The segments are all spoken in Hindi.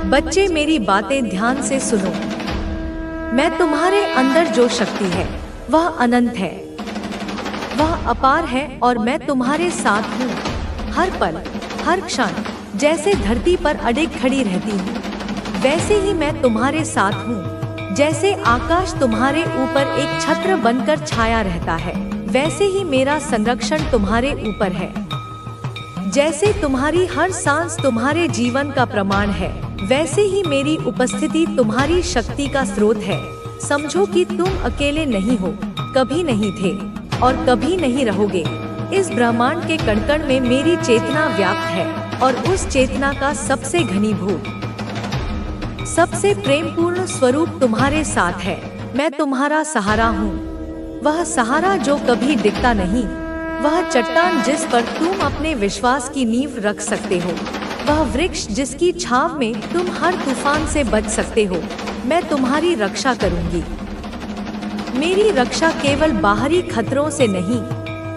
बच्चे मेरी बातें ध्यान से सुनो। मैं तुम्हारे अंदर जो शक्ति है वह अनंत है, वह अपार है और मैं तुम्हारे साथ हूँ। हर पल हर क्षण जैसे धरती पर अडिग खड़ी रहती हूँ, वैसे ही मैं तुम्हारे साथ हूँ। जैसे आकाश तुम्हारे ऊपर एक छत्र बनकर छाया रहता है, वैसे ही मेरा संरक्षण तुम्हारे ऊपर है। जैसे तुम्हारी हर सांस तुम्हारे जीवन का प्रमाण है, वैसे ही मेरी उपस्थिति तुम्हारी शक्ति का स्रोत है। समझो कि तुम अकेले नहीं हो, कभी नहीं थे और कभी नहीं रहोगे। इस ब्रह्मांड के कण-कण में मेरी चेतना व्याप्त है और उस चेतना का सबसे घनीभूत, सबसे प्रेमपूर्ण स्वरूप तुम्हारे साथ है। मैं तुम्हारा सहारा हूँ, वह सहारा जो कभी दिखता नहीं, वह चट्टान जिस पर तुम अपने विश्वास की नींव रख सकते हो, वह वृक्ष जिसकी छांव में तुम हर तूफान से बच सकते हो। मैं तुम्हारी रक्षा करूंगी। मेरी रक्षा केवल बाहरी खतरों से नहीं,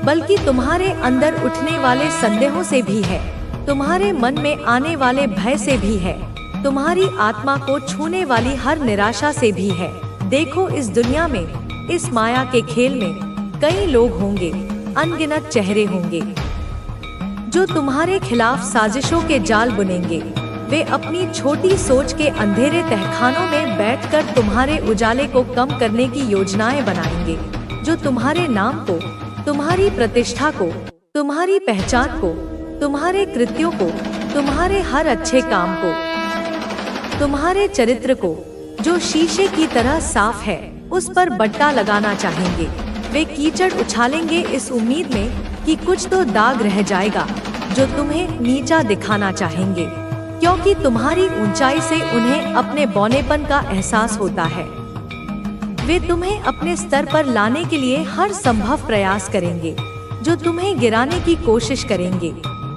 बल्कि तुम्हारे अंदर उठने वाले संदेहों से भी है, तुम्हारे मन में आने वाले भय से भी है, तुम्हारी आत्मा को छूने वाली हर निराशा से भी है। देखो, इस दुनिया में, इस माया के खेल में कई लोग होंगे, अनगिनत चेहरे होंगे जो तुम्हारे खिलाफ साजिशों के जाल बुनेंगे। वे अपनी छोटी सोच के अंधेरे तहखानों में बैठकर तुम्हारे उजाले को कम करने की योजनाएं बनाएंगे, जो तुम्हारे नाम को, तुम्हारी प्रतिष्ठा को, तुम्हारी पहचान को, तुम्हारे कृत्यों को, तुम्हारे हर अच्छे काम को, तुम्हारे चरित्र को, जो शीशे की तरह साफ है, उस पर बट्टा लगाना चाहेंगे। वे कीचड़ उछालेंगे इस उम्मीद में कि कुछ तो दाग रह जाएगा, जो तुम्हें नीचा दिखाना चाहेंगे, क्योंकि तुम्हारी ऊंचाई से उन्हें अपने बौनेपन का एहसास होता है। वे तुम्हें अपने स्तर पर लाने के लिए हर संभव प्रयास करेंगे, जो तुम्हें गिराने की कोशिश करेंगे,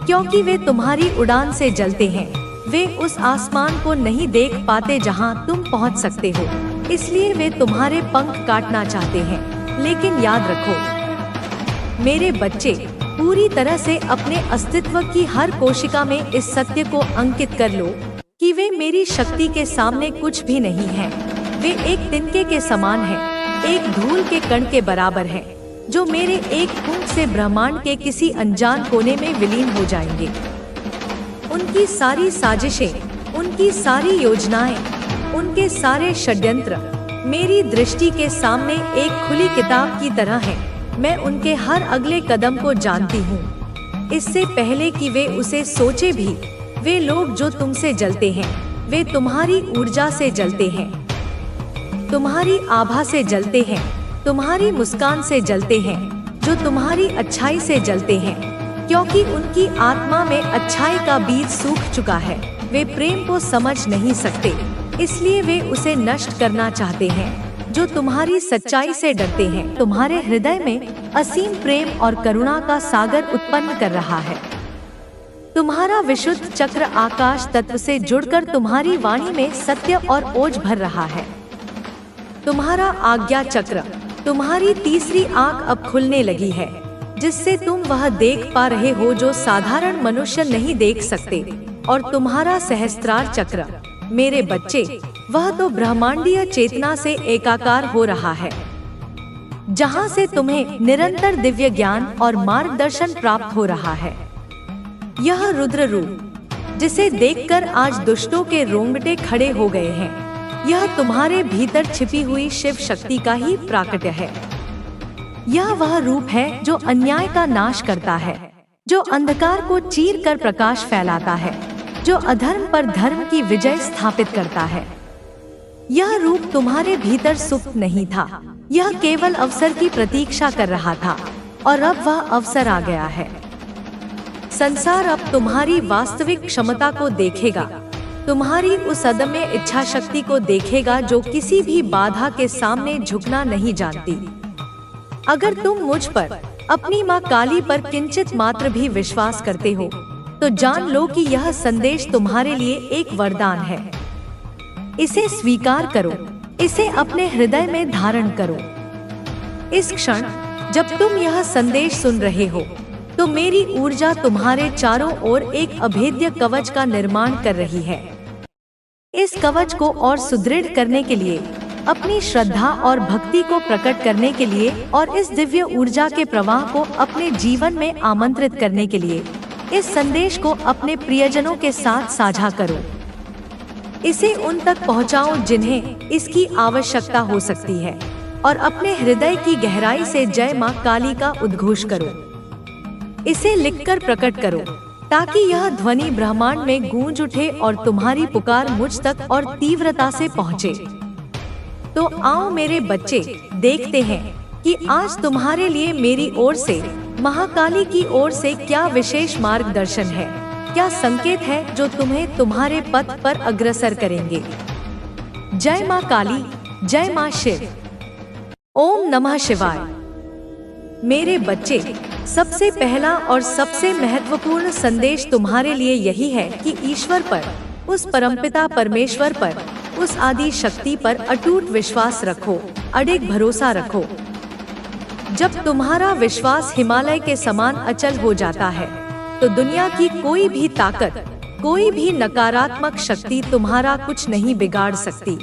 क्योंकि वे तुम्हारी उड़ान से जलते हैं। वे उस आसमान को नहीं देख पाते जहां तुम पहुंच सकते हो, इसलिए वे तुम्हारे पंख काटना चाहते हैं। लेकिन याद रखो मेरे बच्चे, पूरी तरह से अपने अस्तित्व की हर कोशिका में इस सत्य को अंकित कर लो कि वे मेरी शक्ति के सामने कुछ भी नहीं हैं। वे एक तिनके के समान हैं, एक धूल के कण के बराबर हैं, जो मेरे एक फूंक से ब्रह्मांड के किसी अनजान कोने में विलीन हो जाएंगे। उनकी सारी साजिशें, उनकी सारी योजनाएं, उनके सारे षड्यंत्र मेरी दृष्टि के सामने एक खुली किताब की तरह है। मैं उनके हर अगले कदम को जानती हूँ, इससे पहले कि वे उसे सोचे भी। वे लोग जो तुमसे जलते हैं, वे तुम्हारी ऊर्जा से जलते हैं, तुम्हारी आभा से जलते हैं, तुम्हारी मुस्कान से जलते हैं, जो तुम्हारी अच्छाई से जलते हैं, क्योंकि उनकी आत्मा में अच्छाई का बीज सूख चुका है। वे प्रेम को समझ नहीं सकते, इसलिए वे उसे नष्ट करना चाहते हैं। जो तुम्हारी सच्चाई से डरते हैं, तुम्हारे हृदय में असीम प्रेम और करुणा का सागर उत्पन्न कर रहा है। तुम्हारा विशुद्ध चक्र आकाश तत्व से जुड़कर तुम्हारी वाणी में सत्य और ओज भर रहा है। तुम्हारा आज्ञा चक्र, तुम्हारी तीसरी आंख अब खुलने लगी है, जिससे तुम वह देख पा रहे हो जो साधारण मनुष्य नहीं देख सकते। और तुम्हारा सहस्त्रार चक्र, मेरे बच्चे, वह तो ब्रह्मांडीय चेतना से एकाकार हो रहा है, जहां से तुम्हें निरंतर दिव्य ज्ञान और मार्गदर्शन प्राप्त हो रहा है। यह रुद्र रूप, जिसे देखकर आज दुष्टों के रोंगटे खड़े हो गए हैं, यह तुम्हारे भीतर छिपी हुई शिव शक्ति का ही प्राकट्य है। यह वह रूप है जो अन्याय का नाश करता है, जो अंधकार को चीर कर प्रकाश फैलाता है, जो अधर्म पर धर्म की विजय स्थापित करता है। यह रूप तुम्हारे भीतर सुप्त नहीं था, यह केवल अवसर की प्रतीक्षा कर रहा था, और अब वह अवसर आ गया है। संसार अब तुम्हारी वास्तविक क्षमता को देखेगा, तुम्हारी उस अदम्य इच्छा शक्ति को देखेगा जो किसी भी बाधा के सामने झुकना नहीं जानती। अगर तुम मुझ पर, अपनी माँ काली पर किंचित मात्र भी विश्वास करते हो, तो जान लो कि यह संदेश तुम्हारे लिए एक वरदान है। इसे स्वीकार करो, इसे अपने हृदय में धारण करो। इस क्षण जब तुम यह संदेश सुन रहे हो, तो मेरी ऊर्जा तुम्हारे चारों ओर एक अभेद्य कवच का निर्माण कर रही है। इस कवच को और सुदृढ़ करने के लिए, अपनी श्रद्धा और भक्ति को प्रकट करने के लिए और इस दिव्य ऊर्जा के प्रवाह को अपने जीवन में आमंत्रित करने के लिए इस संदेश को अपने प्रियजनों के साथ साझा करो। इसे उन तक पहुंचाओ जिन्हें इसकी आवश्यकता हो सकती है और अपने हृदय की गहराई से जय मां काली का उद्घोष करो। इसे लिखकर प्रकट करो ताकि यह ध्वनि ब्रह्मांड में गूंज उठे और तुम्हारी पुकार मुझ तक और तीव्रता से पहुंचे। तो आओ मेरे बच्चे, देखते हैं कि आज तुम्हारे लिए मेरी ओर से, महाकाली की ओर से क्या विशेष मार्गदर्शन है, क्या संकेत है जो तुम्हें तुम्हारे पथ पर अग्रसर करेंगे। जय मां काली, जय मां शिव। ओम नमः शिवाय। मेरे बच्चे, सबसे पहला और सबसे महत्वपूर्ण संदेश तुम्हारे लिए यही है कि ईश्वर पर, उस परमपिता परमेश्वर पर, उस आदि शक्ति पर अटूट विश्वास रखो, अडिग भरोसा रखो। जब तुम्हारा विश्वास हिमालय के समान अचल हो जाता है तो दुनिया की कोई भी ताकत, कोई भी नकारात्मक शक्ति तुम्हारा कुछ नहीं बिगाड़ सकती।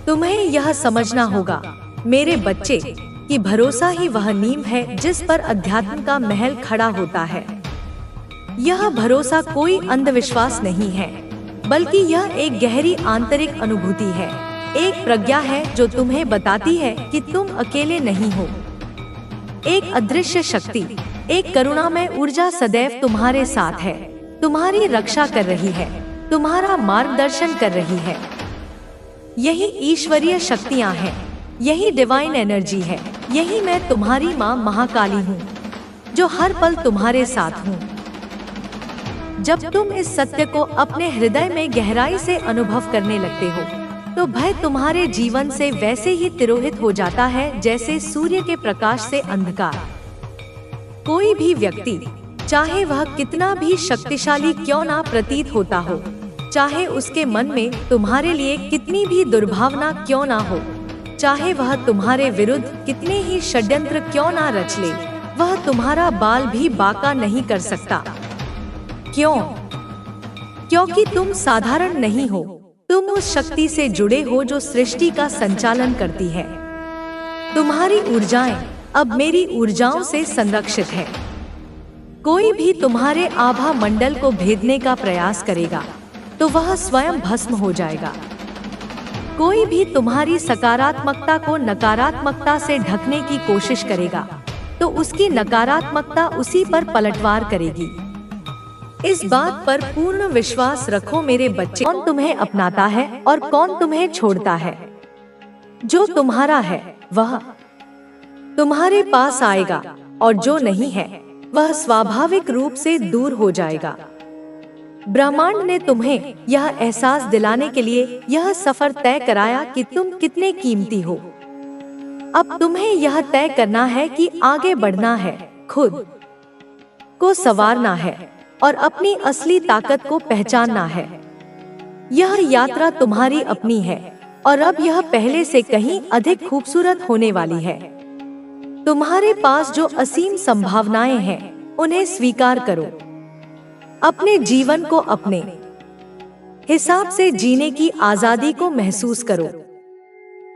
तुम्हें यह समझना होगा मेरे बच्चे कि भरोसा ही वह नींव है जिस पर अध्यात्म का महल खड़ा होता है। यह भरोसा कोई अंधविश्वास नहीं है, बल्कि यह एक गहरी आंतरिक अनुभूति है, एक प्रज्ञा है जो तुम्हें बताती है कि तुम अकेले नहीं हो। एक अदृश्य शक्ति, एक करुणामय ऊर्जा सदैव तुम्हारे साथ है, तुम्हारी रक्षा कर रही है, तुम्हारा मार्गदर्शन कर रही है। यही ईश्वरीय शक्तियाँ हैं, यही डिवाइन एनर्जी है, यही मैं तुम्हारी माँ महाकाली हूँ जो हर पल तुम्हारे साथ हूँ। जब तुम इस सत्य को अपने हृदय में गहराई से अनुभव करने लगते हो तो भय तुम्हारे जीवन से वैसे ही तिरोहित हो जाता है जैसे सूर्य के प्रकाश से अंधकार। कोई भी व्यक्ति, चाहे वह कितना भी शक्तिशाली क्यों ना प्रतीत होता हो, चाहे उसके मन में तुम्हारे लिए कितनी भी दुर्भावना क्यों ना हो, चाहे वह तुम्हारे विरुद्ध कितने ही षड्यंत्र क्यों ना रच ले, वह तुम्हारा बाल भी बांका नहीं कर सकता। क्यों? क्योंकि तुम साधारण नहीं हो, तुम उस शक्ति से जुड़े हो जो सृष्टि का संचालन करती है। तुम्हारी ऊर्जाएं अब मेरी ऊर्जाओं से संरक्षित है। कोई भी तुम्हारे आभा मंडल को भेदने का प्रयास करेगा तो वह स्वयं भस्म हो जाएगा। कोई भी तुम्हारी सकारात्मकता को नकारात्मकता से ढकने की कोशिश करेगा तो उसकी नकारात्मकता उसी पर पलटवार करेगी। इस बात पर पूर्ण विश्वास रखो मेरे बच्चे, कौन तुम्हें अपनाता है और कौन तुम्हें छोड़ता है। जो तुम्हारा है वह तुम्हारे पास आएगा और जो नहीं है वह स्वाभाविक रूप से दूर हो जाएगा। ब्रह्मांड ने तुम्हें यह एहसास दिलाने के लिए यह सफर तय कराया कि तुम कितने कीमती हो। अब तुम्हें यह तय करना है कि आगे बढ़ना है, खुद को संवारना है और अपनी असली ताकत को पहचानना है। यह यात्रा तुम्हारी अपनी है और अब यह पहले से कहीं अधिक खूबसूरत होने वाली है। तुम्हारे पास जो असीम संभावनाएं हैं उन्हें स्वीकार करो। अपने जीवन को अपने हिसाब से जीने की आजादी को महसूस करो।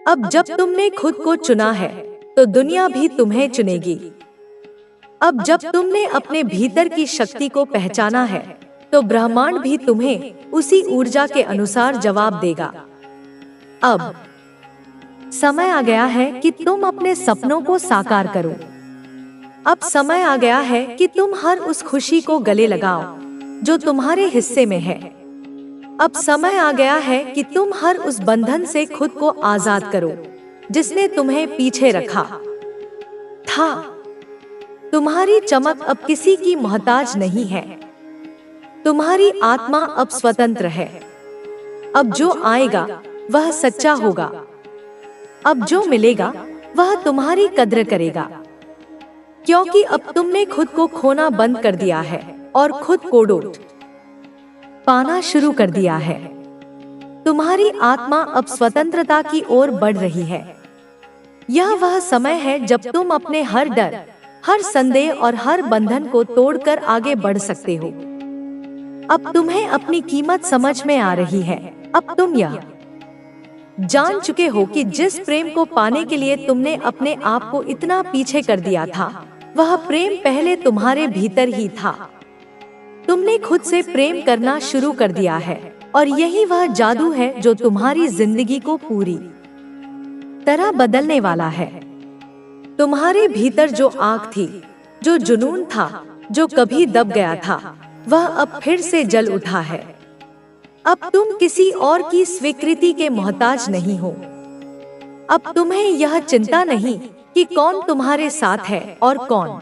अब जब तुमने खुद को चुना है तो दुनिया भी तुम्हें चुनेगी। अब जब तुमने अपने भीतर की शक्ति को पहचाना है तो ब्रह्मांड भी तुम्हें उसी ऊर्जा के अनुसार जवाब देगा। अब समय आ गया है कि तुम अपने सपनों को साकार करो। अब समय आ गया है कि तुम हर उस खुशी को गले लगाओ जो तुम्हारे हिस्से में है। अब समय आ गया है कि तुम हर उस बंधन से खुद को आजाद करो जिसने तुम्हें पीछे रखा था। तुम्हारी चमक अब किसी की मोहताज नहीं है। तुम्हारी आत्मा अब स्वतंत्र है। अब जो आएगा वह सच्चा होगा। अब जो मिलेगा वह तुम्हारी कद्र करेगा, क्योंकि अब तुमने खुद को खोना बंद कर दिया है और खुद को डोट पाना शुरू कर दिया है। तुम्हारी आत्मा अब स्वतंत्रता की ओर बढ़ रही है। यह वह समय है जब तुम अपने हर डर, हर संदेह और हर बंधन को तोड़कर आगे बढ़ सकते हो। अब तुम्हें अपनी कीमत समझ में आ रही है। अब तुम यह जान चुके हो कि जिस प्रेम को पाने के लिए तुमने अपने आप को इतना पीछे कर दिया था, वह प्रेम पहले तुम्हारे भीतर ही था। तुमने खुद से प्रेम करना शुरू कर दिया है और यही वह जादू है जो तुम्हारी जिंदगी को पूरी तरह बदलने वाला है। तुम्हारे भीतर जो आग थी, जो जुनून था, जो कभी दब गया था, वह अब फिर से जल उठा है। अब तुम किसी और की स्वीकृति के मोहताज नहीं हो। अब तुम्हें यह चिंता नहीं कि कौन तुम्हारे साथ है और कौन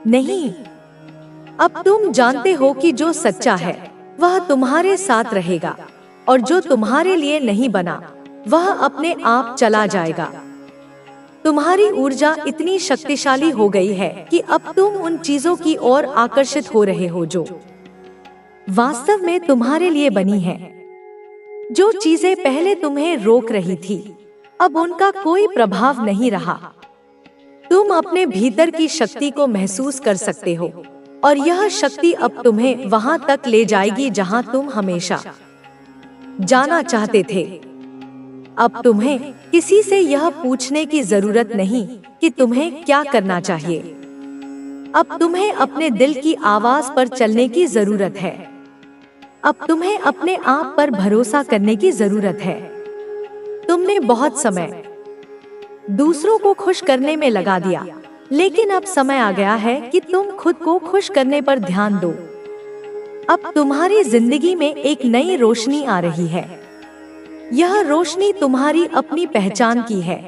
नहीं। अब तुम जानते हो कि जो सच्चा है वह तुम्हारे साथ रहेगा और जो तुम्हारे लिए नहीं बना वह अपने आप चला जाएगा। तुम्हारी ऊर्जा इतनी शक्तिशाली हो गई है कि अब तुम उन चीजों की ओर आकर्षित हो रहे हो जो वास्तव में तुम्हारे लिए बनी है। जो चीजें पहले तुम्हें रोक रही थी, अब उनका कोई प्रभाव नहीं रहा। तुम अपने भीतर की शक्ति को महसूस कर सकते हो और यह शक्ति अब तुम्हें वहां तक ले जाएगी जहां तुम हमेशा जाना चाहते थे। अब तुम्हें किसी से यह पूछने की जरूरत नहीं कि तुम्हें क्या करना चाहिए। अब तुम्हें अपने दिल की आवाज पर चलने की जरूरत है। अब तुम्हें अपने आप पर भरोसा करने की जरूरत है। तुमने बहुत समय दूसरों को खुश करने में लगा दिया, लेकिन अब समय आ गया है कि तुम खुद को खुश करने पर ध्यान दो। अब तुम्हारी जिंदगी में एक नई रोशनी आ रही है। यह रोशनी तुम्हारी अपनी पहचान की है।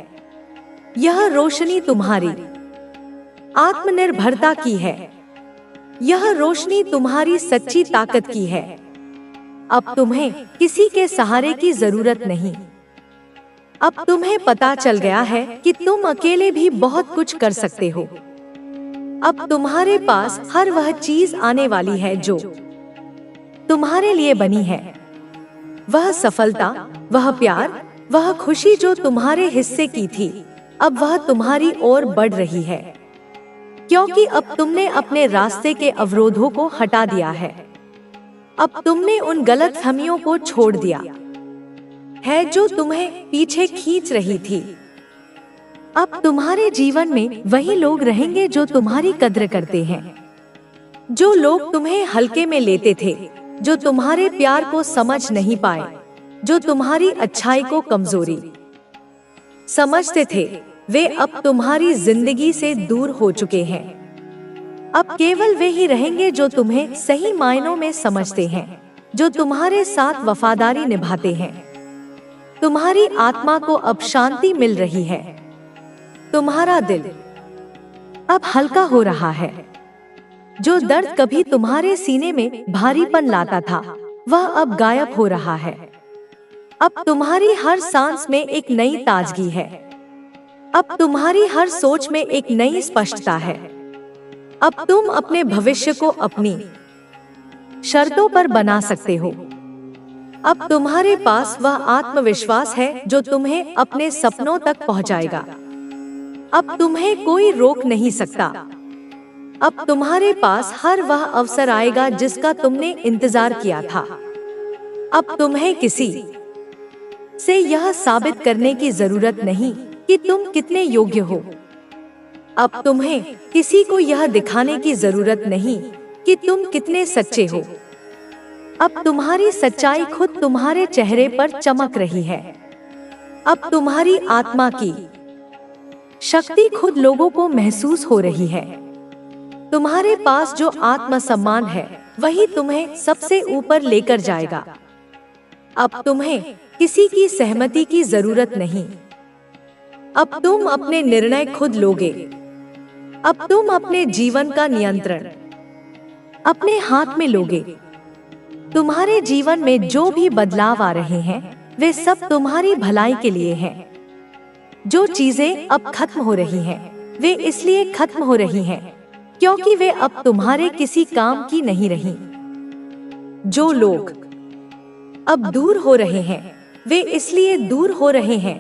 यह रोशनी तुम्हारी आत्मनिर्भरता की है। यह रोशनी तुम्हारी सच्ची ताकत की है। अब तुम्हें किसी के सहारे की जरूरत नहीं। अब तुम्हें पता चल गया है कि तुम अकेले भी बहुत कुछ कर सकते हो। अब तुम्हारे पास हर वह चीज आने वाली है जो तुम्हारे लिए बनी है। वह सफलता, वह प्यार, वह खुशी जो तुम्हारे हिस्से की थी, अब वह तुम्हारी ओर बढ़ रही है, क्योंकि अब तुमने अपने रास्ते के अवरोधों को हटा दिया है। अब तुमने उन गलतफहमियों को छोड़ दिया है जो तुम्हें पीछे खींच रही थी। अब तुम्हारे जीवन में वही लोग रहेंगे जो तुम्हारी कद्र करते हैं। जो लोग तुम्हें हल्के में लेते थे, जो तुम्हारे प्यार को समझ नहीं पाए, जो तुम्हारी अच्छाई को कमजोरी समझते थे, वे अब तुम्हारी जिंदगी से दूर हो चुके हैं। अब केवल वे ही रहेंगे जो तुम्हें सही मायनों में समझते हैं, जो तुम्हारे साथ वफादारी निभाते हैं। तुम्हारी आत्मा को अब शांति मिल रही है। तुम्हारा दिल अब हल्का हो रहा है। जो दर्द कभी तुम्हारे सीने में भारीपन लाता था, वह अब गायब हो रहा है। अब तुम्हारी हर सांस में एक नई ताजगी है। अब तुम्हारी हर सोच में एक नई स्पष्टता है। अब तुम अपने भविष्य को अपनी शर्तों पर बना सकते हो। अब तुम्हारे पास वह आत्मविश्वास है जो तुम्हें अपने सपनों तक पहुंचाएगा। अब तुम्हें कोई रोक नहीं सकता। अब तुम्हारे पास हर वह अवसर आएगा जिसका तुमने इंतजार किया था। अब तुम्हें किसी से यह साबित करने की जरूरत नहीं कि तुम कितने योग्य हो। अब तुम्हें किसी को यह दिखाने की जरूरत नहीं कि तुम कितने सच्चे हो। अब तुम्हारी सच्चाई खुद तुम्हारे चेहरे पर चमक रही है। अब तुम्हारी आत्मा की शक्ति खुद लोगों को महसूस हो रही है। तुम्हारे पास जो आत्मसम्मान है, वही तुम्हें सबसे ऊपर लेकर जाएगा। अब तुम्हें किसी की सहमति की जरूरत नहीं। अब तुम अपने निर्णय खुद लोगे। अब तुम अपने जीवन का नियंत्रण अपने हाथ में लोगे। तुम्हारे जीवन में जो भी बदलाव आ रहे हैं, वे सब तुम्हारी भलाई के लिए हैं। जो चीजें अब खत्म हो रही हैं, वे इसलिए खत्म हो रही हैं क्योंकि वे अब तुम्हारे किसी काम की नहीं रही। जो लोग अब दूर हो रहे हैं, वे इसलिए दूर हो रहे हैं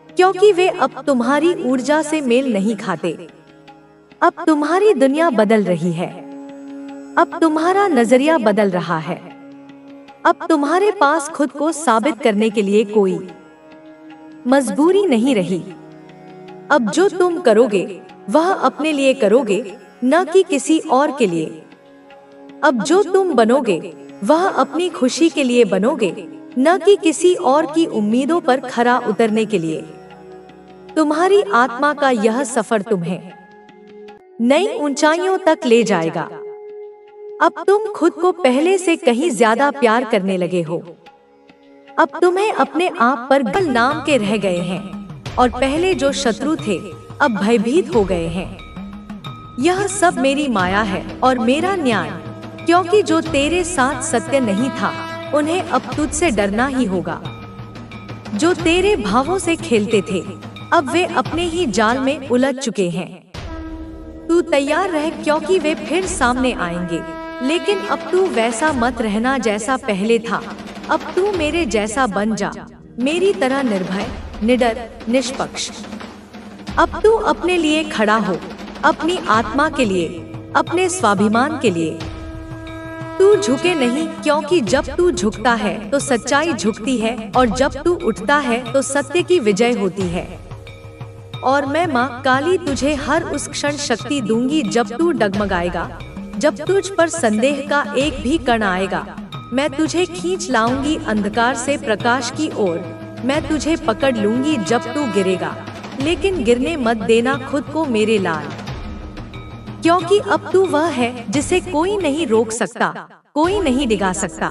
क्योंकि वे अब तुम्हारी ऊर्जा से मेल नहीं खाते। अब तुम्हारी दुनिया बदल रही है। अब तुम्हारा नजरिया बदल रहा है। अब तुम्हारे पास खुद को साबित करने के लिए कोई मजबूरी नहीं रही। अब जो तुम करोगे वह अपने लिए करोगे, न कि किसी और के लिए। अब जो तुम बनोगे वह अपनी खुशी के लिए बनोगे, न कि किसी और की उम्मीदों पर खरा उतरने के लिए। तुम्हारी आत्मा का यह सफर तुम्हें नई ऊंचाइयों तक ले जाएगा। अब तुम खुद को पहले से कहीं ज्यादा प्यार करने लगे हो। अब तुम्हें अपने आप पर गर्व नाम के रह गए हैं, और पहले जो शत्रु थे अब भयभीत हो गए हैं। यह सब मेरी माया है और मेरा न्याय, क्योंकि जो तेरे साथ सत्य नहीं था उन्हें अब तुझसे डरना ही होगा। जो तेरे भावों से खेलते थे अब वे अपने ही जाल में उलझ चुके हैं। तू तैयार रह, क्योंकि वे फिर सामने आएंगे। लेकिन अब तू वैसा मत रहना जैसा पहले था। अब तू मेरे जैसा बन जा, मेरी तरह निर्भय, निडर, निष्पक्ष। अब तू अपने लिए खड़ा हो, अपनी आत्मा के लिए, अपने स्वाभिमान के लिए। तू झुके नहीं, क्योंकि जब तू झुकता है तो सच्चाई झुकती है, और जब तू उठता है तो सत्य की विजय होती है। और मैं माँ काली तुझे हर उस क्षण शक्ति दूंगी जब तू डगमगाएगा, जब तुझ पर संदेह का एक भी कण आएगा। मैं तुझे खींच लाऊंगी अंधकार से प्रकाश की ओर। मैं तुझे पकड़ लूंगी जब तू गिरेगा, लेकिन गिरने मत देना खुद को मेरे लाल, क्योंकि अब तू वह है जिसे कोई नहीं रोक सकता, कोई नहीं डिगा सकता।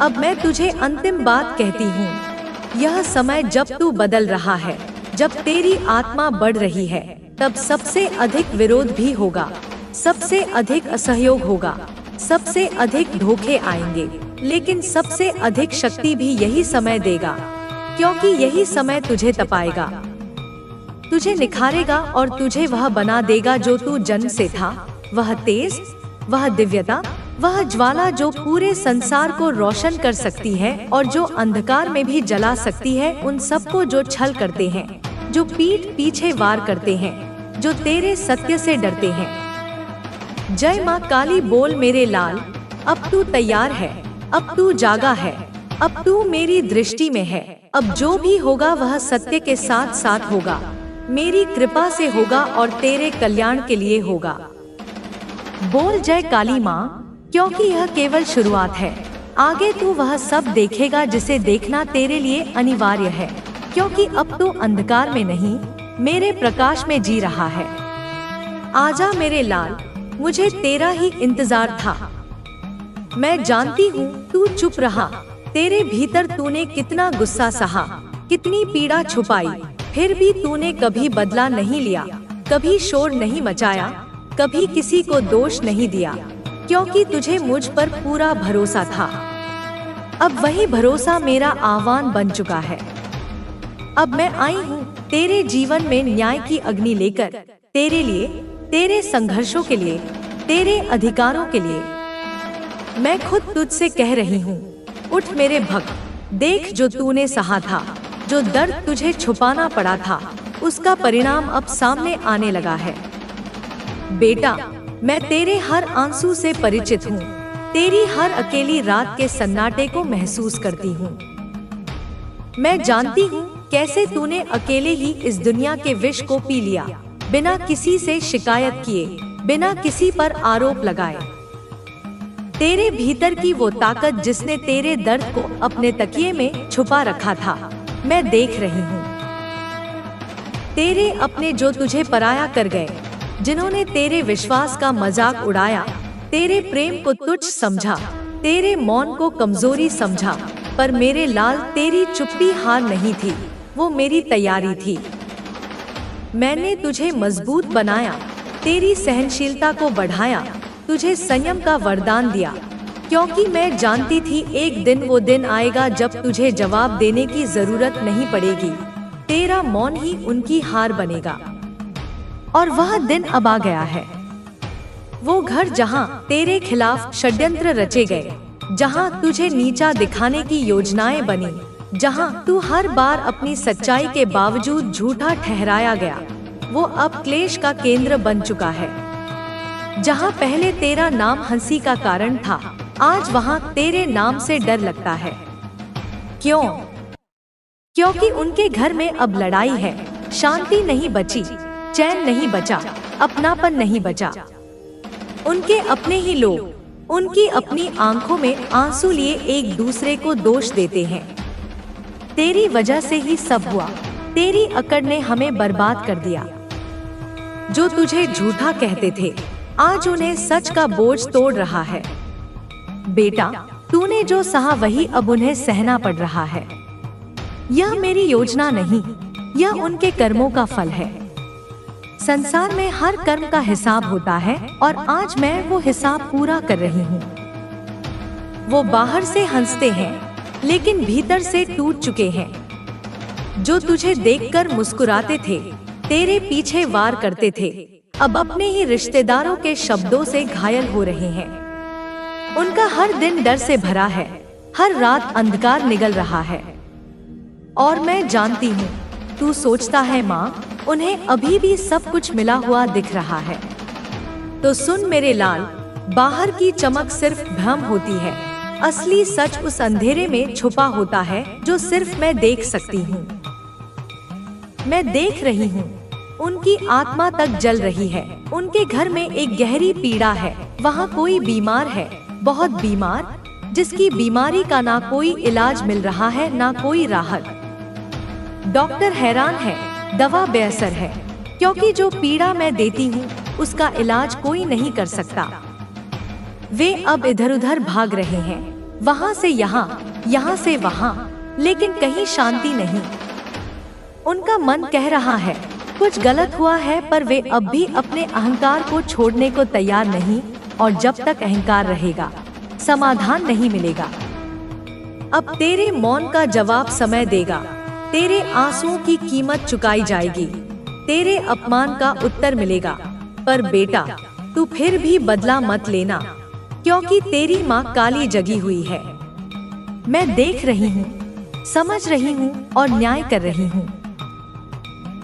अब मैं तुझे अंतिम बात कहती हूँ, यह समय जब तू बदल रहा है, जब तेरी आत्मा बढ़ रही है, तब सबसे अधिक विरोध भी होगा, सबसे अधिक असहयोग होगा, सबसे अधिक धोखे आएंगे, लेकिन सबसे अधिक शक्ति भी यही समय देगा, क्योंकि यही समय तुझे तपाएगा, तुझे निखारेगा और तुझे वह बना देगा जो तू जन्म से था। वह तेज, वह दिव्यता, वह ज्वाला जो पूरे संसार को रोशन कर सकती है और जो अंधकार में भी जला सकती है उन सबको जो छल करते हैं, जो पीठ पीछे वार करते हैं, जो तेरे सत्य से डरते हैं। जय माँ काली बोल मेरे लाल, अब तू तैयार है, अब तू जागा है, अब तू मेरी दृष्टि में है। अब जो भी होगा वह सत्य के साथ साथ होगा, मेरी कृपा से होगा और तेरे कल्याण के लिए होगा। बोल जय काली माँ, क्योंकि यह केवल शुरुआत है। आगे तू वह सब देखेगा जिसे देखना तेरे लिए अनिवार्य है, क्योंकि अब तू अंधकार में नहीं, मेरे प्रकाश में जी रहा है। आजा मेरे लाल, मुझे तेरा ही इंतजार था। मैं जानती हूँ तू चुप रहा, तेरे भीतर तूने कितना गुस्सा सहा, कितनी पीड़ा छुपाई, फिर भी तूने कभी बदला नहीं लिया, कभी शोर नहीं मचाया, कभी किसी को दोष नहीं दिया, क्योंकि तुझे मुझ पर पूरा भरोसा था। अब वही भरोसा मेरा आह्वान बन चुका है। अब मैं आई हूँ तेरे जीवन में न्याय की अग्नि लेकर, तेरे लिए, तेरे संघर्षों के लिए, तेरे अधिकारों के लिए। मैं खुद तुझसे कह रही हूँ, उठ मेरे भक्त, देख जो तूने सहा था, जो दर्द तुझे छुपाना पड़ा था, उसका परिणाम अब सामने आने लगा है। बेटा, मैं तेरे हर आंसू से परिचित हूँ, तेरी हर अकेली रात के सन्नाटे को महसूस करती हूँ। मैं जानती हूँ कैसे तूने अकेले ही इस दुनिया के विष को पी लिया, बिना किसी से शिकायत किए, बिना किसी पर आरोप लगाए। तेरे भीतर की वो ताकत जिसने तेरे दर्द को अपने तकिए में छुपा रखा था, मैं देख रही हूँ। तेरे अपने जो तुझे पराया कर गए, जिन्होंने तेरे विश्वास का मजाक उड़ाया, तेरे प्रेम को तुच्छ समझा, तेरे मौन को कमजोरी समझा, पर मेरे लाल तेरी चुप्पी हार नहीं थी, वो मेरी तैयारी थी। मैंने तुझे मजबूत बनाया, तेरी सहनशीलता को बढ़ाया, तुझे संयम का वरदान दिया, क्योंकि मैं जानती थी एक दिन वो दिन आएगा जब तुझे जवाब देने की जरूरत नहीं पड़ेगी, तेरा मौन ही उनकी हार बनेगा। और वह दिन अब आ गया है। वो घर जहां तेरे खिलाफ षड्यंत्र रचे गए, जहां तुझे नीचा दिखाने की योजनाएं बनी, जहां तू हर बार अपनी सच्चाई के बावजूद झूठा ठहराया गया, वो अब क्लेश का केंद्र बन चुका है। जहां पहले तेरा नाम हंसी का कारण था, आज वहाँ तेरे नाम से डर लगता है। क्यों? क्योंकि उनके घर में अब लड़ाई है, शांति नहीं बची, चैन नहीं बचा, अपनापन नहीं बचा। उनके अपने ही लोग उनकी अपनी आंखों में आंसू लिए एक दूसरे को दोष देते हैं। तेरी वजह से ही सब हुआ, तेरी अकड़ ने हमें बर्बाद कर दिया। जो तुझे झूठा कहते थे आज उन्हें सच का बोझ तोड़ रहा है। बेटा, तूने जो सहा वही अब उन्हें सहना पड़ रहा है। यह मेरी योजना नहीं, यह उनके कर्मों का फल है। संसार में हर कर्म का हिसाब होता है और आज मैं वो हिसाब पूरा कर रही हूँ। वो बाहर से हंसते हैं लेकिन भीतर से टूट चुके हैं। जो तुझे देखकर मुस्कुराते थे, तेरे पीछे वार करते थे, अब अपने ही रिश्तेदारों के शब्दों से घायल हो रहे हैं। उनका हर दिन डर से भरा है, हर रात अंधकार निगल रहा है। और मैं जानती हूँ तू सोचता है माँ, उन्हें अभी भी सब कुछ मिला हुआ दिख रहा है। तो सुन मेरे लाल, बाहर की चमक सिर्फ भ्रम होती है, असली सच उस अंधेरे में छुपा होता है जो सिर्फ मैं देख सकती हूँ। मैं देख रही हूँ, उनकी आत्मा तक जल रही है। उनके घर में एक गहरी पीड़ा है। वहाँ कोई बीमार है, बहुत बीमार, जिसकी बीमारी का ना कोई इलाज मिल रहा है ना कोई राहत। डॉक्टर हैरान है, दवा बेअसर है, क्योंकि जो पीड़ा मैं देती हूँ उसका इलाज कोई नहीं कर सकता। वे अब इधर उधर भाग रहे हैं, वहाँ से यहाँ, यहाँ से वहाँ, लेकिन कहीं शांति नहीं। उनका मन कह रहा है कुछ गलत हुआ है, पर वे अब भी अपने अहंकार को छोड़ने को तैयार नहीं, और जब तक अहंकार रहेगा समाधान नहीं मिलेगा। अब तेरे मौन का जवाब समय देगा, तेरे आंसुओं की कीमत चुकाई जाएगी, तेरे अपमान का उत्तर मिलेगा। पर बेटा, तू फिर भी बदला मत लेना, क्योंकि तेरी माँ काली जगी हुई है। मैं देख रही हूँ, समझ रही हूँ और न्याय कर रही हूँ।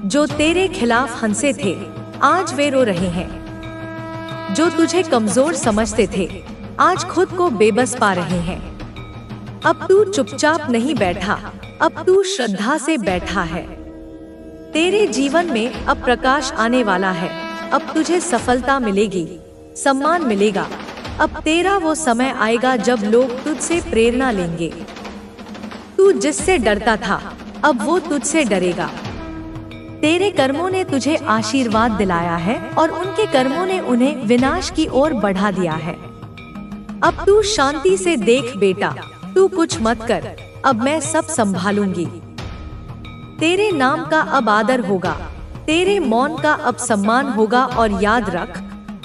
जो तेरे खिलाफ हंसे थे आज वे रो रहे हैं। जो तुझे कमजोर समझते थे आज खुद को बेबस पा रहे हैं। अब तू चुपचाप नहीं बैठा, अब तू श्रद्धा से बैठा है। तेरे जीवन में अब प्रकाश आने वाला है। अब तुझे सफलता मिलेगी, सम्मान मिलेगा। अब तेरा वो समय आएगा जब लोग तुझसे प्रेरणा लेंगे। तू जिससे डरता था अब वो तुझसे डरेगा। तेरे कर्मों ने तुझे आशीर्वाद दिलाया है और उनके कर्मों ने उन्हें विनाश की ओर बढ़ा दिया है। अब तू शांति से देख बेटा, तू कुछ मत कर, अब मैं सब संभालूंगी। तेरे नाम का अब आदर होगा, तेरे मौन का अब सम्मान होगा। और याद रख,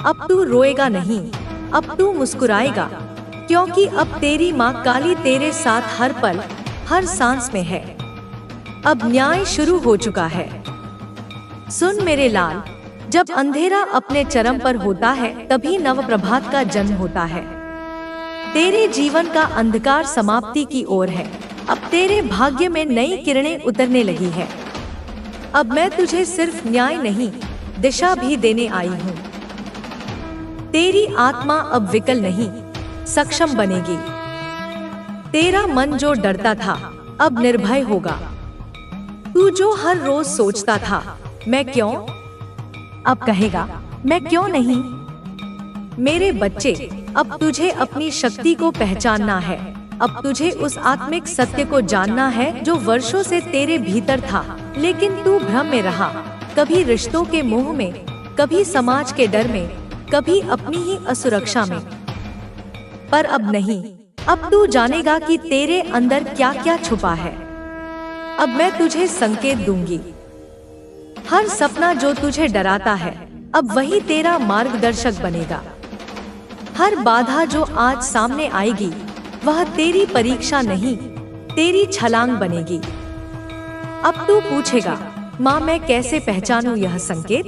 अब तू रोएगा नहीं, अब तू मुस्कुराएगा, क्योंकि अब तेरी माँ काली तेरे साथ हर पल, हर सांस में है। अब न्याय शुरू हो चुका है। सुन मेरे लाल, जब अंधेरा अपने चरम पर होता है तभी नवप्रभात का जन्म होता है। तेरे जीवन का अंधकार समाप्ति की ओर है। अब तेरे भाग्य में नई किरणें उतरने लगी है। अब मैं तुझे सिर्फ न्याय नहीं, दिशा भी देने आई हूँ। तेरी आत्मा अब विकल नहीं, सक्षम बनेगी। तेरा मन जो डरता था अब निर्भय होगा। तू जो हर रोज सोचता था मैं क्यों, अब कहेगा मैं क्यों नहीं। मेरे बच्चे, अब तुझे अपनी शक्ति को पहचानना है। अब तुझे उस आत्मिक सत्य को जानना है जो वर्षों से तेरे भीतर था, लेकिन तू भ्रम में रहा। कभी रिश्तों के मोह में, कभी समाज के डर में, कभी अपनी ही असुरक्षा में। पर अब नहीं, अब तू जानेगा कि तेरे अंदर क्या क्या छुपा है। अब मैं तुझे संकेत दूंगी। हर सपना जो तुझे डराता है अब वही तेरा मार्गदर्शक बनेगा। हर बाधा जो आज सामने आएगी वह तेरी परीक्षा नहीं, तेरी छलांग बनेगी। अब तू पूछेगा माँ मैं कैसे पहचानूं यह संकेत?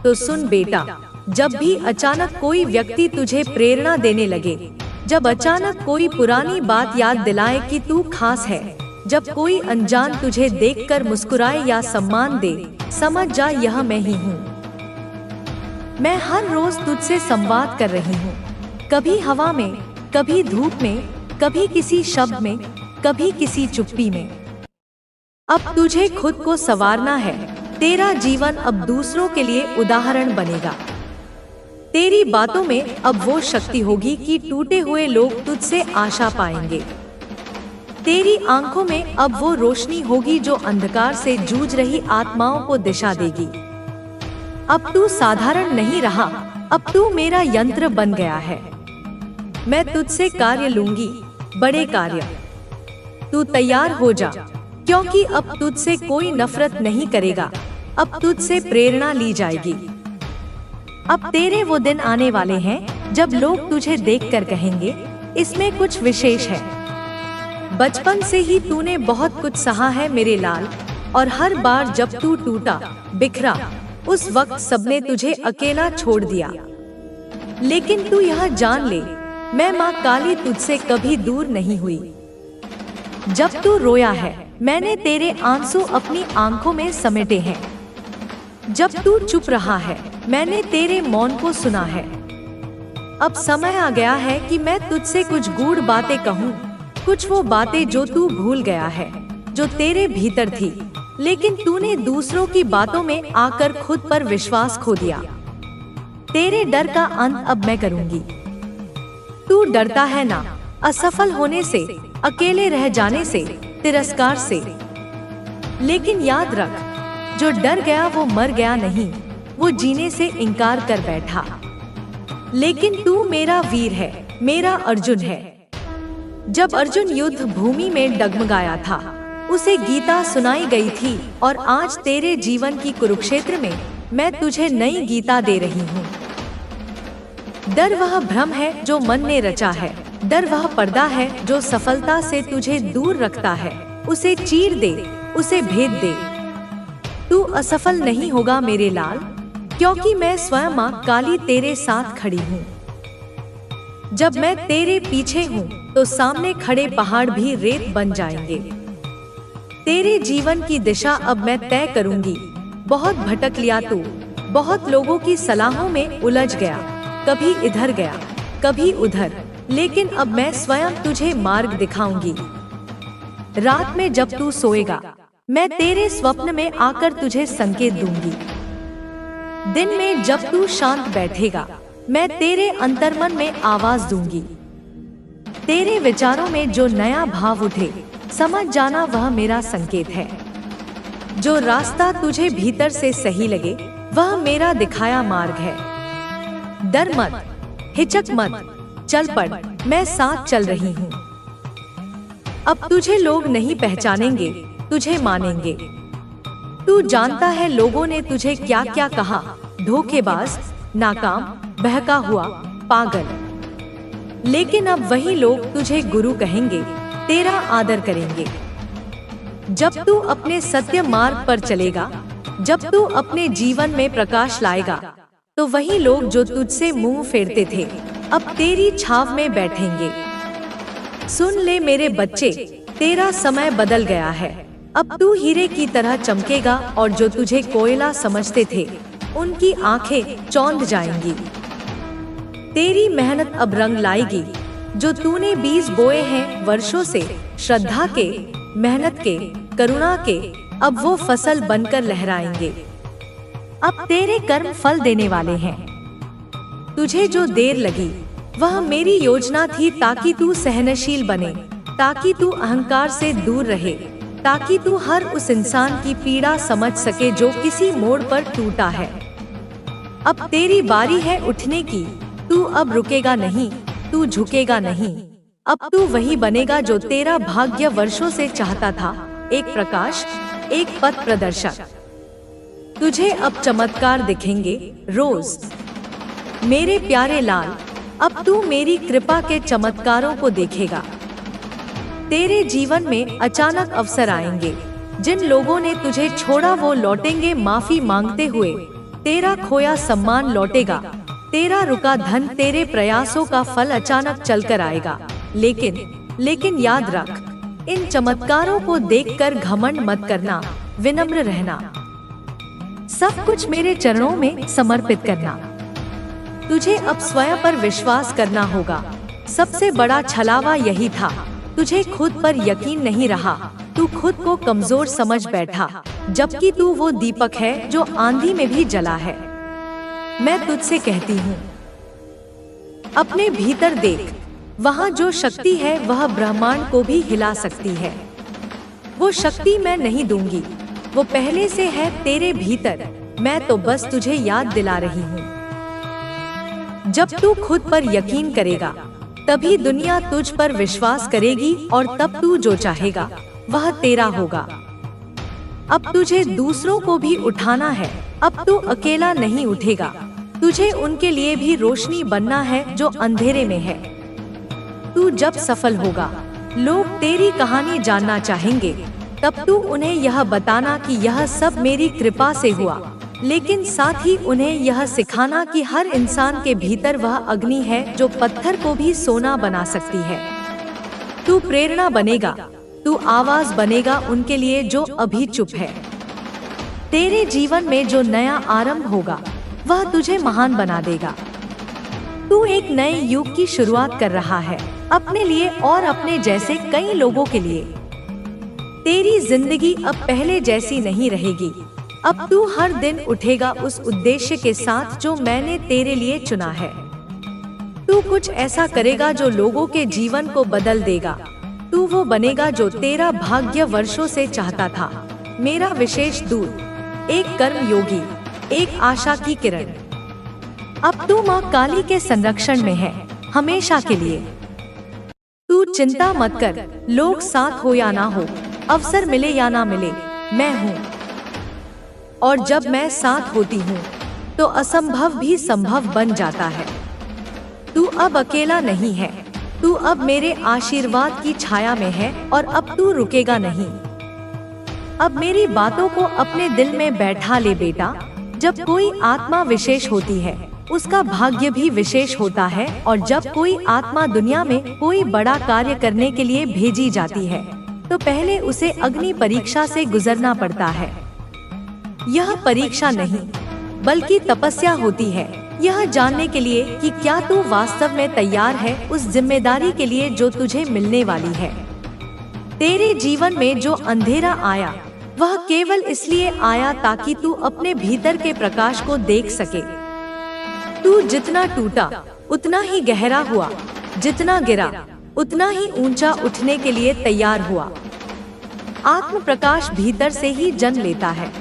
तो सुन बेटा, जब भी अचानक कोई व्यक्ति तुझे प्रेरणा देने लगे, जब अचानक कोई पुरानी बात याद दिलाए कि तू खास है, जब कोई अनजान तुझे देखकर मुस्कुराए या सम्मान दे, समझ जा यह मैं ही हूँ। मैं हर रोज तुझसे संवाद कर रही हूँ। कभी हवा में, कभी धूप में, कभी किसी शब्द में, कभी किसी चुप्पी में। अब तुझे खुद को संवारना है। तेरा जीवन अब दूसरों के लिए उदाहरण बनेगा। तेरी बातों में अब वो शक्ति होगी कि टूटे हुए लोग तुझसे आशा पाएंगे। तेरी आंखों में अब वो रोशनी होगी जो अंधकार से जूझ रही आत्माओं को दिशा देगी। अब तू साधारण नहीं रहा, अब तू मेरा यंत्र बन गया है। मैं तुझसे कार्य लूंगी, बड़े कार्य। तू तैयार हो जा, क्योंकि अब तुझसे कोई नफरत नहीं करेगा, अब तुझसे प्रेरणा ली जाएगी। अब तेरे वो दिन आने वाले हैं जब लोग तुझे देखकर कहेंगे, इसमें कुछ विशेष है। बचपन से ही तूने बहुत कुछ सहा है मेरे लाल, और हर बार जब तू टूटा, बिखरा, उस वक्त सबने तुझे अकेला छोड़ दिया। लेकिन तू यह जान ले, मैं माँ काली तुझसे कभी दूर नहीं हुई। जब तू रोया है, मैंने तेरे आंसू अपनी आंखों में समेटे हैं। जब तू चुप रहा है, मैंने तेरे मौन को सुना है। अब समय आ गया है कि मैं तुझसे कुछ गूढ़ बातें कहूँ, कुछ वो बातें जो तू भूल गया है, जो तेरे भीतर थी, लेकिन तूने दूसरों की बातों में आकर खुद पर विश्वास खो दिया। तेरे डर का अंत अब मैं करूंगी। तू डरता है ना, असफल होने से, अकेले रह जाने से, तिरस्कार से। लेकिन याद रख, जो डर गया वो मर गया नहीं, वो जीने से इनकार कर बैठा। लेकिन तू मेरा वीर है, मेरा अर्जुन है। जब अर्जुन युद्ध भूमि में डगमगाया था, उसे गीता सुनाई गई थी, और आज तेरे जीवन की कुरुक्षेत्र में मैं तुझे नई गीता दे रही हूँ। डर वह भ्रम है जो मन ने रचा है, डर वह पर्दा है जो सफलता से तुझे दूर रखता है। उसे चीर दे, उसे भेद दे। तू असफल नहीं होगा मेरे लाल, क्योंकि मैं स्वयं माँ काली तेरे साथ खड़ी हूँ। जब मैं तेरे पीछे हूँ तो सामने खड़े पहाड़ भी रेत बन जाएंगे। तेरे जीवन की दिशा अब मैं तय करूंगी। बहुत भटक लिया तू, बहुत लोगों की सलाहों में उलझ गया, कभी इधर गया, कभी उधर, लेकिन अब मैं स्वयं तुझे मार्ग दिखाऊंगी। रात में जब तू सोएगा, मैं तेरे स्वप्न में आकर तुझे संकेत दूंगी। दिन में जब तू शांत बैठेगा, मैं तेरे अंतर्मन में आवाज दूंगी। तेरे विचारों में जो नया भाव उठे, समझ जाना वह मेरा संकेत है। जो रास्ता तुझे भीतर से सही लगे, वह मेरा दिखाया मार्ग है। डर मत, हिचक मत, चल पड़, मैं साथ चल रही हूँ। अब तुझे लोग नहीं पहचानेंगे, तुझे मानेंगे। तू जानता है लोगों ने तुझे क्या क्या कहा, धोखेबाज, नाकाम, बहका हुआ, पागल। लेकिन अब वही लोग तुझे गुरु कहेंगे, तेरा आदर करेंगे। जब तू अपने सत्य मार्ग पर चलेगा, जब तू अपने जीवन में प्रकाश लाएगा, तो वही लोग जो तुझसे मुंह फेरते थे, अब तेरी छाव में बैठेंगे। सुन ले मेरे बच्चे, तेरा समय बदल गया है। अब तू हीरे की तरह चमकेगा, और जो तुझे कोयला समझते थे, उनकी आंखें चौंध जाएंगी। तेरी मेहनत अब रंग लाएगी। जो तूने बीज बोए हैं वर्षों से, श्रद्धा के, मेहनत के, करुणा के, अब वो फसल बनकर लहराएंगे। अब तेरे कर्म फल देने वाले हैं। तुझे जो देर लगी, वह मेरी योजना थी, ताकि तू सहनशील बने, ताकि तू अहंकार से दूर रहे, ताकि तू हर उस इंसान की पीड़ा समझ सके जो किसी मोड़ पर टूटा है। अब तेरी बारी है उठने की। तू अब रुकेगा नहीं, तू झुकेगा नहीं। अब तू वही बनेगा जो तेरा भाग्य वर्षों से चाहता था, एक प्रकाश, एक पथ प्रदर्शक। तुझे अब चमत्कार दिखेंगे रोज। मेरे प्यारे लाल, अब तू मेरी कृपा के चमत्कारों को देखेगा। तेरे जीवन में अचानक अवसर आएंगे। जिन लोगों ने तुझे छोड़ा वो लौटेंगे माफी मांगते हुए। तेरा खोया सम्मान लौटेगा। तेरा रुका धन, तेरे प्रयासों का फल अचानक चलकर आएगा। लेकिन याद रख, इन चमत्कारों को देखकर घमंड मत करना, विनम्र रहना। सब कुछ मेरे चरणों में समर्पित करना। तुझे अब स्वयं पर विश्वास करना होगा। सबसे बड़ा छलावा यही था, तुझे खुद पर यकीन नहीं रहा। तू खुद को कमजोर समझ बैठा, जबकि तू वो दीपक है जो आंधी में भी जला है। मैं तुझसे कहती हूँ, अपने भीतर देख, वहाँ जो शक्ति है वह ब्रह्मांड को भी हिला सकती है। वो शक्ति मैं नहीं दूंगी, वो पहले से है तेरे भीतर। मैं तो बस तुझे याद दिला रही हूँ। जब तू खुद पर यकीन करेगा, तभी दुनिया तुझ पर विश्वास करेगी और तब तू जो चाहेगा वह तेरा होगा। अब तुझे दूसरों को भी उठाना है। अब तू अकेला नहीं उठेगा, तुझे उनके लिए भी रोशनी बनना है जो अंधेरे में है। तू जब सफल होगा, लोग तेरी कहानी जानना चाहेंगे, तब तू उन्हें यह बताना कि यह सब मेरी कृपा से हुआ, लेकिन साथ ही उन्हें यह सिखाना कि हर इंसान के भीतर वह अग्नि है जो पत्थर को भी सोना बना सकती है। तू प्रेरणा बनेगा, तू आवाज बनेगा उनके लिए जो अभी चुप है। तेरे जीवन में जो नया आरंभ होगा वह तुझे महान बना देगा। तू एक नए युग की शुरुआत कर रहा है, अपने लिए और अपने जैसे कई लोगों के लिए। तेरी जिंदगी अब पहले जैसी नहीं रहेगी। अब तू हर दिन उठेगा उस उद्देश्य के साथ जो मैंने तेरे लिए चुना है। तू कुछ ऐसा करेगा जो लोगों के जीवन को बदल देगा। तू वो बनेगा जो तेरा भाग्य वर्षों से चाहता था। मेरा विशेष दूत, एक कर्म योगी, एक आशा की किरण। अब तू माँ काली के संरक्षण में है, हमेशा के लिए। तू चिंता मत कर, लोग साथ हो या ना हो, अवसर मिले या ना मिले, मैं हूँ। और जब मैं साथ होती हूँ तो असंभव भी संभव बन जाता है। तू अब अकेला नहीं है, तू अब मेरे आशीर्वाद की छाया में है और अब तू रुकेगा नहीं। अब मेरी बातों को अपने दिल में बैठा ले बेटा। जब कोई आत्मा विशेष होती है, उसका भाग्य भी विशेष होता है। और जब कोई आत्मा दुनिया में कोई बड़ा कार्य करने के लिए भेजी जाती है, तो पहले उसे अग्नि परीक्षा से गुजरना पड़ता है। यह परीक्षा नहीं, बल्कि तपस्या होती है, यह जानने के लिए कि क्या तू वास्तव में तैयार है उस जिम्मेदारी के लिए जो तुझे मिलने वाली है। तेरे जीवन में जो अंधेरा आया, वह केवल इसलिए आया ताकि तू अपने भीतर के प्रकाश को देख सके। तू जितना टूटा उतना ही गहरा हुआ, जितना गिरा उतना ही ऊंचा उठने के लिए तैयार हुआ। आत्म प्रकाश भीतर से ही जन्म लेता है।